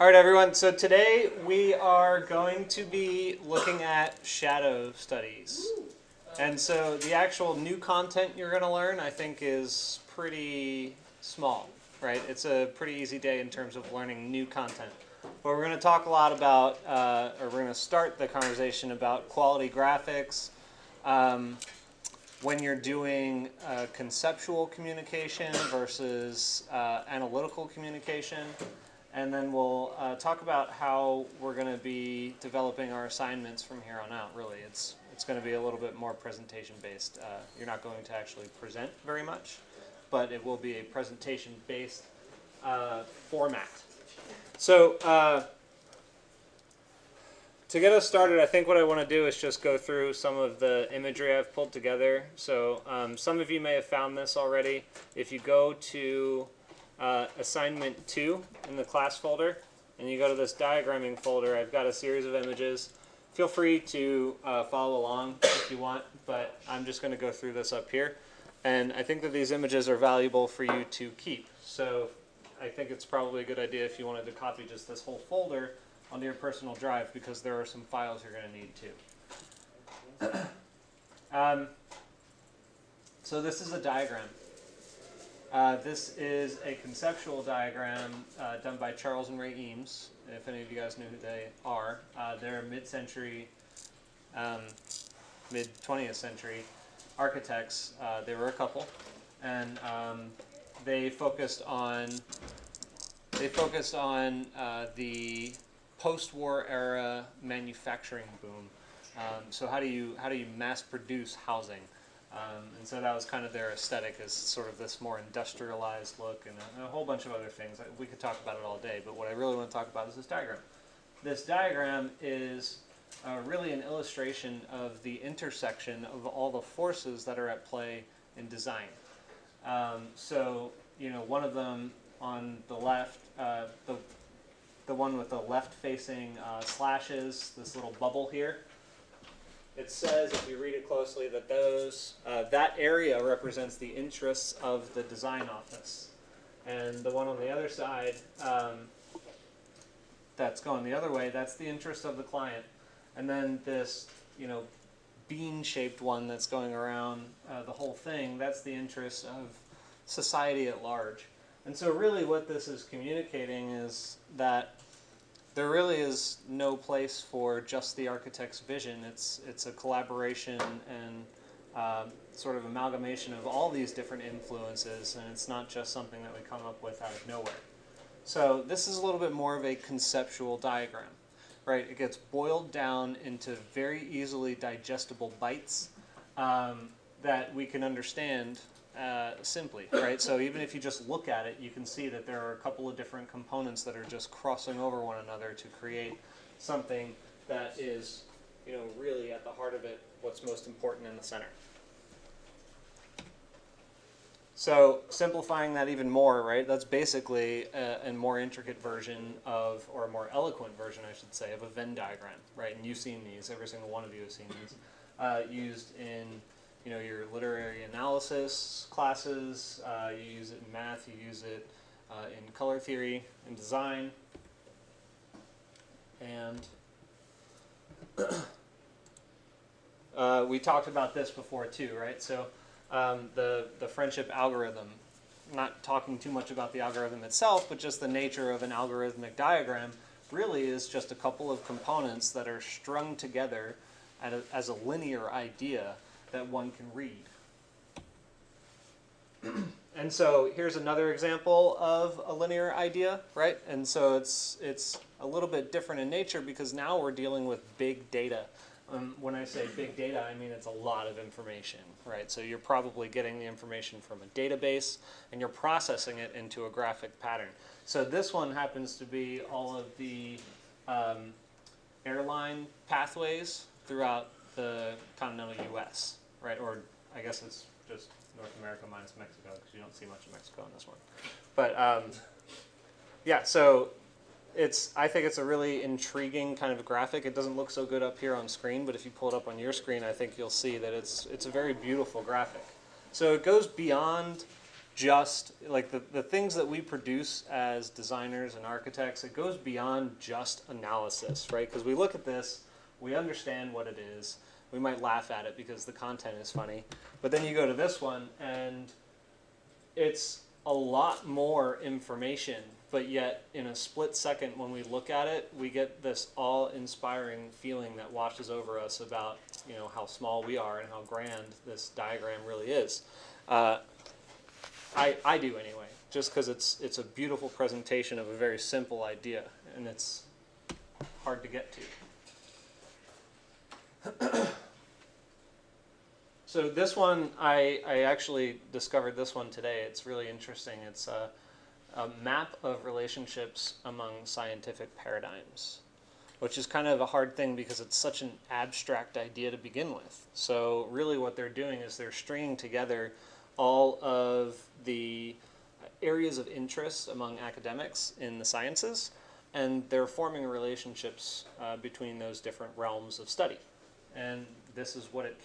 All right, everyone. So today we are going to be looking at shadow studies. And so the actual new content you're going to learn, I think, is pretty small, right? It's a pretty easy day in terms of learning new content. But we're going to talk a lot about, or we're going to start the conversation about quality graphics, when you're doing conceptual communication versus analytical communication. And then we'll talk about how we're going to be developing our assignments from here on out, really. It's going to be a little bit more presentation-based. You're not going to actually present very much, but it will be a presentation-based format. So to get us started, I think what I want to do is just go through some of the imagery I've pulled together. So some of you may have found this already. If you go to assignment 2 in the class folder, and you go to this diagramming folder, I've got a series of images. Feel free to follow along if you want, but I'm just going to go through this up here. And I think that these images are valuable for you to keep. So I think it's probably a good idea if you wanted to copy just this whole folder onto your personal drive, because there are some files you're going to need too. So this is a diagram. This is a conceptual diagram done by Charles and Ray Eames, if any of you guys know who they are. They're mid-century, mid-20th century architects. They were a couple, and they focused on the post-war era manufacturing boom. So how do you mass produce housing? And so that was kind of their aesthetic, is sort of this more industrialized look, and a whole bunch of other things. We could talk about it all day, but what I really want to talk about is this diagram. This diagram is really an illustration of the intersection of all the forces that are at play in design. So, you know, one of them on the left, the one with the left-facing slashes, this little bubble here, it says, if you read it closely, that that area represents the interests of the design office. And the one on the other side that's going the other way, that's the interest of the client. And then this, you know, bean-shaped one that's going around the whole thing, that's the interest of society at large. And so really what this is communicating is that there really is no place for just the architect's vision. It's a collaboration and sort of amalgamation of all these different influences, and it's not just something that we come up with out of nowhere. So this is a little bit more of a conceptual diagram, right? It gets boiled down into very easily digestible bites that we can understand simply, right? So even if you just look at it, you can see that there are a couple of different components that are just crossing over one another to create something that is, you know, really at the heart of it, what's most important in the center. So simplifying that even more, right? That's basically a more intricate version of, or a more eloquent version, I should say, of a Venn diagram, right? And you've seen these. Every single one of you has seen these used in, you know, your literary analysis classes, you use it in math, you use it in color theory, in design, and we talked about this before too, right? So the friendship algorithm, not talking too much about the algorithm itself, but just the nature of an algorithmic diagram really is just a couple of components that are strung together as a linear idea that one can read. And so here's another example of a linear idea, right? And so it's a little bit different in nature, because now we're dealing with big data. When I say big data, I mean it's a lot of information, right? So you're probably getting the information from a database, and you're processing it into a graphic pattern. So this one happens to be all of the airline pathways throughout the continental US. Right, or I guess it's just North America minus Mexico, because you don't see much of Mexico in this one. But yeah, so I think it's a really intriguing kind of graphic. It doesn't look so good up here on screen, but if you pull it up on your screen, I think you'll see that it's a very beautiful graphic. So it goes beyond just like the things that we produce as designers and architects, it goes beyond just analysis, right? Because we look at this, we understand what it is, we might laugh at it because the content is funny, but then you go to this one and it's a lot more information, but yet in a split second when we look at it, we get this awe-inspiring feeling that washes over us about, you know, how small we are and how grand this diagram really is. I do anyway, just because it's a beautiful presentation of a very simple idea, and it's hard to get to. So this one, I actually discovered this one today. It's really interesting. It's a map of relationships among scientific paradigms, which is kind of a hard thing because it's such an abstract idea to begin with. So really what they're doing is they're stringing together all of the areas of interest among academics in the sciences, and they're forming relationships between those different realms of study. And this is what it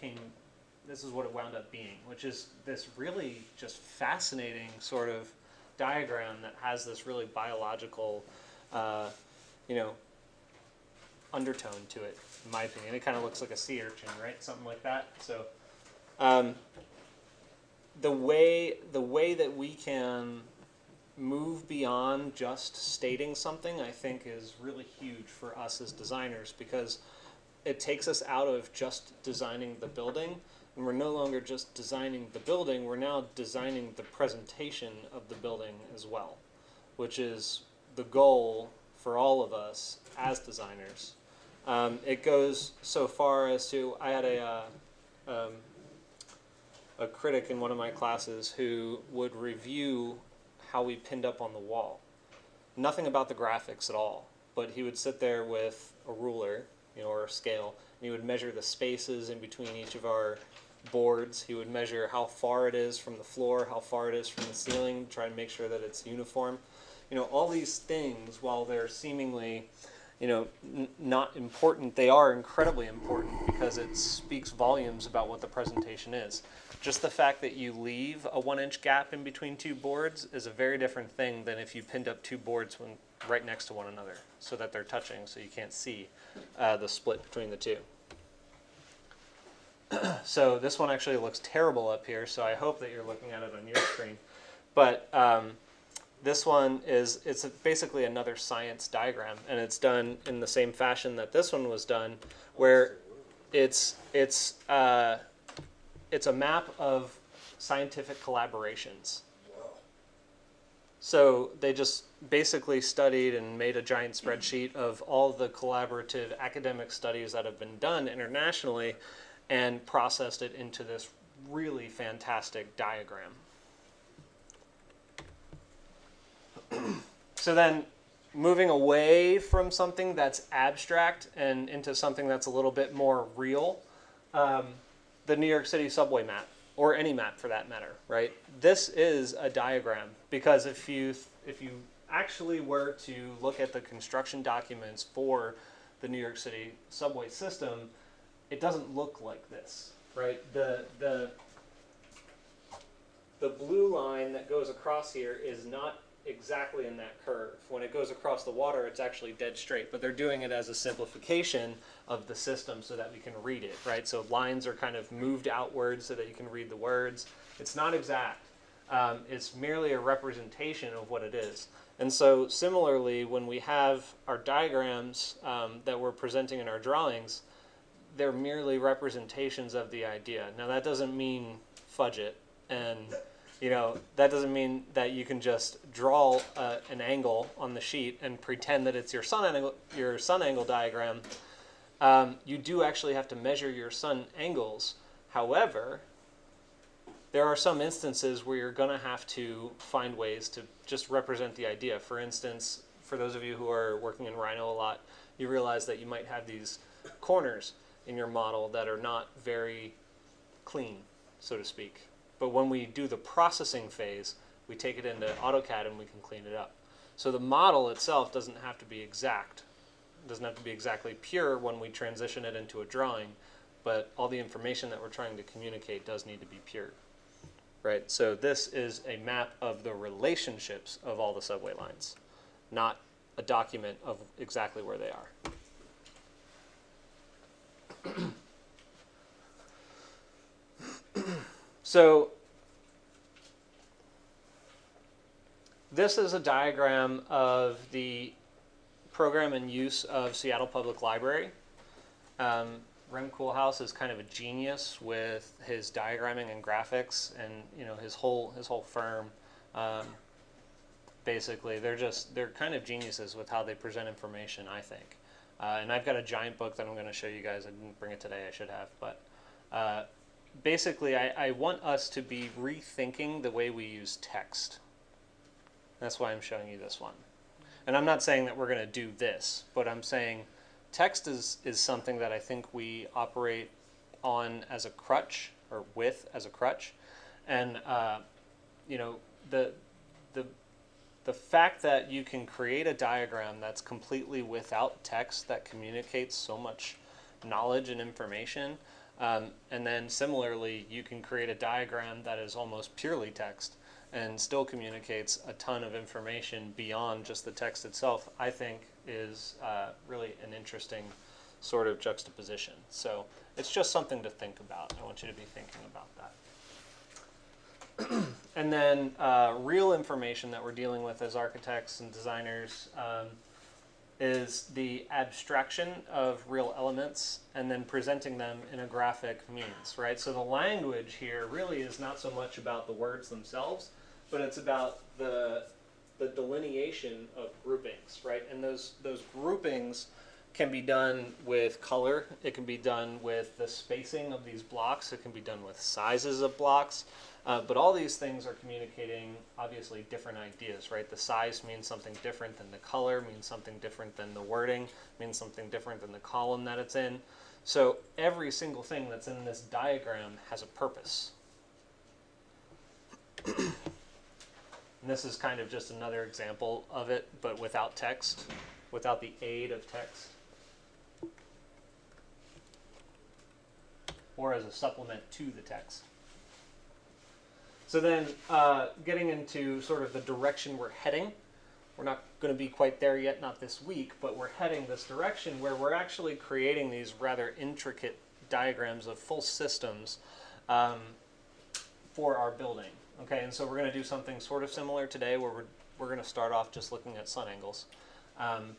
wound up being, which is this really just fascinating sort of diagram that has this really biological, you know, undertone to it, in my opinion. It kind of looks like a sea urchin, right? Something like that. So the way that we can move beyond just stating something, I think, is really huge for us as designers, because it takes us out of just designing the building, and we're no longer just designing the building, we're now designing the presentation of the building as well, which is the goal for all of us as designers. It goes so far as to, I had a critic in one of my classes who would review how we pinned up on the wall. Nothing about the graphics at all, but he would sit there with a ruler, you know, or a scale, and he would measure the spaces in between each of our boards. He would measure how far it is from the floor, how far it is from the ceiling, try and make sure that it's uniform. You know, all these things, while they're seemingly, you know, not important, they are incredibly important because it speaks volumes about what the presentation is. Just the fact that you leave a 1-inch gap in between two boards is a very different thing than if you pinned up two boards right next to one another so that they're touching, so you can't see the split between the two. So this one actually looks terrible up here, so I hope that you're looking at it on your screen. But this one it's basically another science diagram, and it's done in the same fashion that this one was done, where it's a map of scientific collaborations. So they just basically studied and made a giant spreadsheet of all the collaborative academic studies that have been done internationally and processed it into this really fantastic diagram. So then moving away from something that's abstract and into something that's a little bit more real, the New York City subway map, or any map for that matter, right? This is a diagram, because if you actually were to look at the construction documents for the New York City subway system, it doesn't look like this, right? The blue line that goes across here is not exactly in that curve. When it goes across the water, it's actually dead straight, but they're doing it as a simplification of the system so that we can read it, right? So lines are kind of moved outwards so that you can read the words. It's not exact. It's merely a representation of what it is. And so similarly, when we have our diagrams that we're presenting in our drawings, they're merely representations of the idea. Now that doesn't mean fudge it, and you know, that doesn't mean that you can just draw an angle on the sheet and pretend that it's your sun angle diagram. You do actually have to measure your sun angles. However, there are some instances where you're going to have to find ways to just represent the idea. For instance, for those of you who are working in Rhino a lot, you realize that you might have these corners in your model that are not very clean, so to speak. But when we do the processing phase, we take it into AutoCAD and we can clean it up. So the model itself doesn't have to be exact. It doesn't have to be exactly pure when we transition it into a drawing, but all the information that we're trying to communicate does need to be pure, right? So this is a map of the relationships of all the subway lines, not a document of exactly where they are. So this is a diagram of the program and use of Seattle Public Library. Rem Koolhaus is kind of a genius with his diagramming and graphics, and his whole firm. Basically, they're kind of geniuses with how they present information, I think. And I've got a giant book that I'm going to show you guys. I didn't bring it today. I should have, but basically, I want us to be rethinking the way we use text. That's why I'm showing you this one. And I'm not saying that we're going to do this, but I'm saying text is something that I think we operate on as a crutch, or with as a crutch. And the fact that you can create a diagram that's completely without text that communicates so much knowledge and information, and then similarly you can create a diagram that is almost purely text and still communicates a ton of information beyond just the text itself, I think is really an interesting sort of juxtaposition. So it's just something to think about. I want you to be thinking about that. And then real information that we're dealing with as architects and designers is the abstraction of real elements and then presenting them in a graphic means, right? So the language here really is not so much about the words themselves, but it's about the delineation of groupings, right? And those groupings can be done with color. It can be done with the spacing of these blocks. It can be done with sizes of blocks. But all these things are communicating, obviously, different ideas, right? The size means something different than the color, means something different than the wording, means something different than the column that it's in. So every single thing that's in this diagram has a purpose. And this is kind of just another example of it, but without text, without the aid of text, or as a supplement to the text. So then getting into sort of the direction we're heading, we're not going to be quite there yet, not this week, but we're heading this direction where we're actually creating these rather intricate diagrams of full systems for our building. Okay, and so we're going to do something sort of similar today where we're going to start off just looking at sun angles.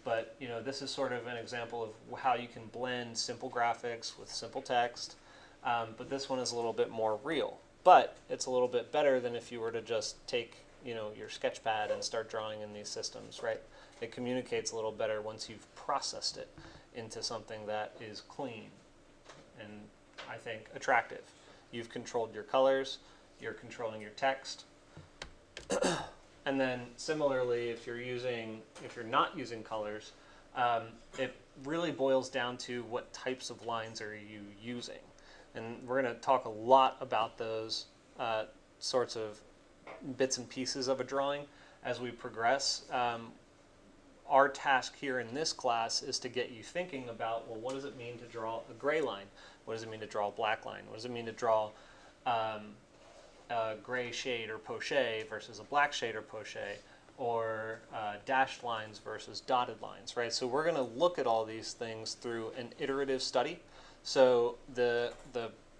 But this is sort of an example of how you can blend simple graphics with simple text, but this one is a little bit more real. But it's a little bit better than if you were to just take, your sketch pad and start drawing in these systems, right? It communicates a little better once you've processed it into something that is clean and, I think, attractive. You've controlled your colors, you're controlling your text. And then similarly, if you're not using colors, it really boils down to what types of lines are you using. And we're going to talk a lot about those sorts of bits and pieces of a drawing as we progress. Our task here in this class is to get you thinking about, well, what does it mean to draw a gray line? What does it mean to draw a black line? What does it mean to draw a gray shade or poche versus a black shade or poche, or dashed lines versus dotted lines, right? So we're going to look at all these things through an iterative study. So the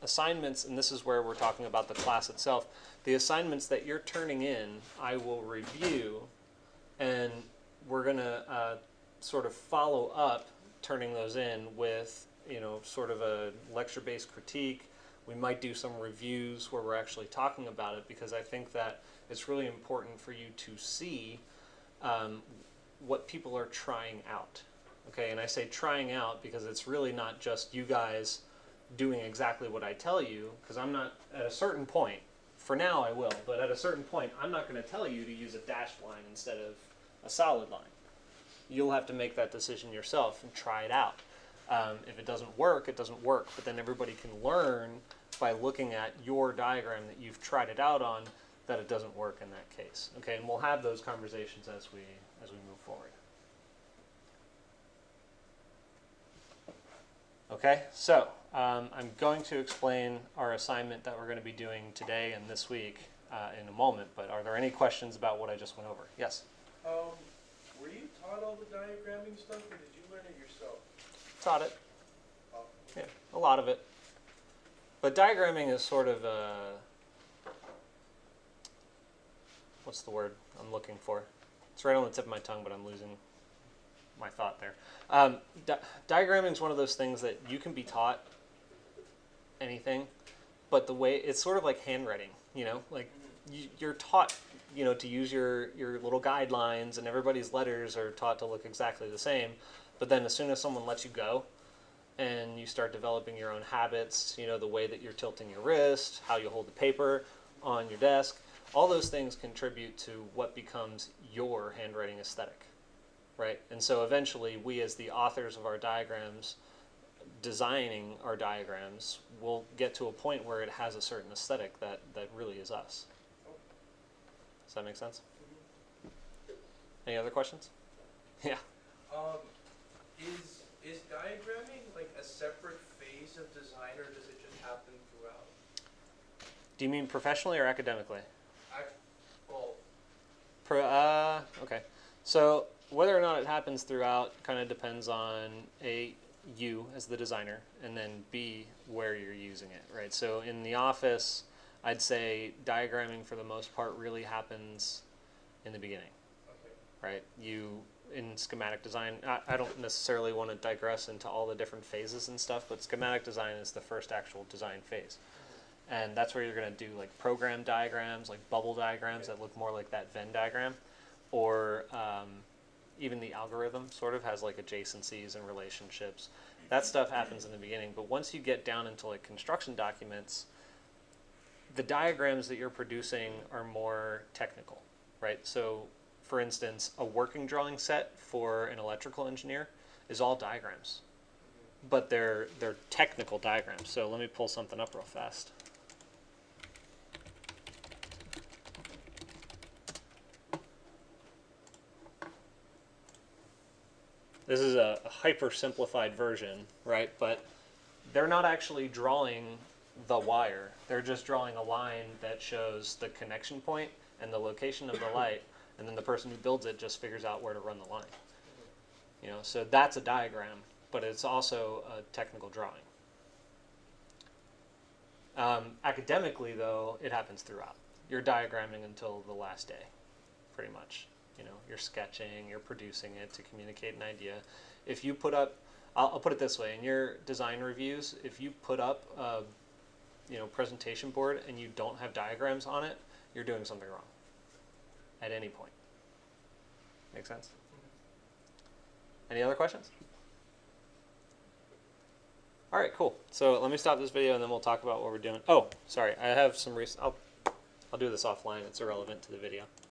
assignments, and this is where we're talking about the class itself, the assignments that you're turning in, I will review, and we're going to sort of follow up turning those in with, sort of a lecture-based critique. We might do some reviews where we're actually talking about it, because I think that it's really important for you to see what people are trying out. Okay, and I say trying out because it's really not just you guys doing exactly what I tell you, because I'm not, at a certain point, for now I will, but at a certain point I'm not going to tell you to use a dashed line instead of a solid line. You'll have to make that decision yourself and try it out. If it doesn't work, it doesn't work, but then everybody can learn by looking at your diagram that you've tried it out on that it doesn't work in that case. Okay, and we'll have those conversations as we move forward. Okay, so I'm going to explain our assignment that we're going to be doing today and this week in a moment, but are there any questions about what I just went over? Yes? Were you taught all the diagramming stuff, or did you learn it yourself? Taught it. Oh. Yeah, a lot of it. But diagramming is sort of what's the word I'm looking for? It's right on the tip of my tongue, but I'm losing my thought there. Diagramming is one of those things that you can be taught anything, but the way it's sort of like handwriting, you know, like you're taught, you know, to use your little guidelines, and everybody's letters are taught to look exactly the same. But then as soon as someone lets you go and you start developing your own habits, you know, the way that you're tilting your wrist, how you hold the paper on your desk, all those things contribute to what becomes your handwriting aesthetic, right? And so eventually we, as the authors of our diagrams, designing our diagrams, will get to a point where it has a certain aesthetic that really is us. Does that make sense? Any other questions? Yeah. Is diagramming like a separate phase of design, or does it just happen throughout? Do you mean professionally or academically? Both. Okay. So whether or not it happens throughout kind of depends on you as the designer, and then B, where you're using it, right? So in the office, I'd say diagramming for the most part really happens in the beginning, right? In schematic design, I don't necessarily want to digress into all the different phases and stuff, but schematic design is the first actual design phase. And that's where you're going to do like program diagrams, like bubble diagrams that look more like that Venn diagram, or even the algorithm sort of has like adjacencies and relationships. That stuff happens in the beginning, but once you get down into like construction documents, the diagrams that you're producing are more technical, right? So for instance, a working drawing set for an electrical engineer is all diagrams, but they're technical diagrams. So let me pull something up real fast. This is a hyper simplified version, right? But they're not actually drawing the wire. They're just drawing a line that shows the connection point and the location of the light, and then the person who builds it just figures out where to run the line. You know, so that's a diagram, but it's also a technical drawing. Academically, though, it happens throughout. You're diagramming until the last day, pretty much. You know, you're sketching, you're producing it to communicate an idea. If you put up, I'll put it this way, in your design reviews, if you put up a presentation board and you don't have diagrams on it, you're doing something wrong at any point. Make sense? Any other questions? All right, cool. So let me stop this video and then we'll talk about what we're doing. Oh, sorry, I have some I'll do this offline. It's irrelevant to the video.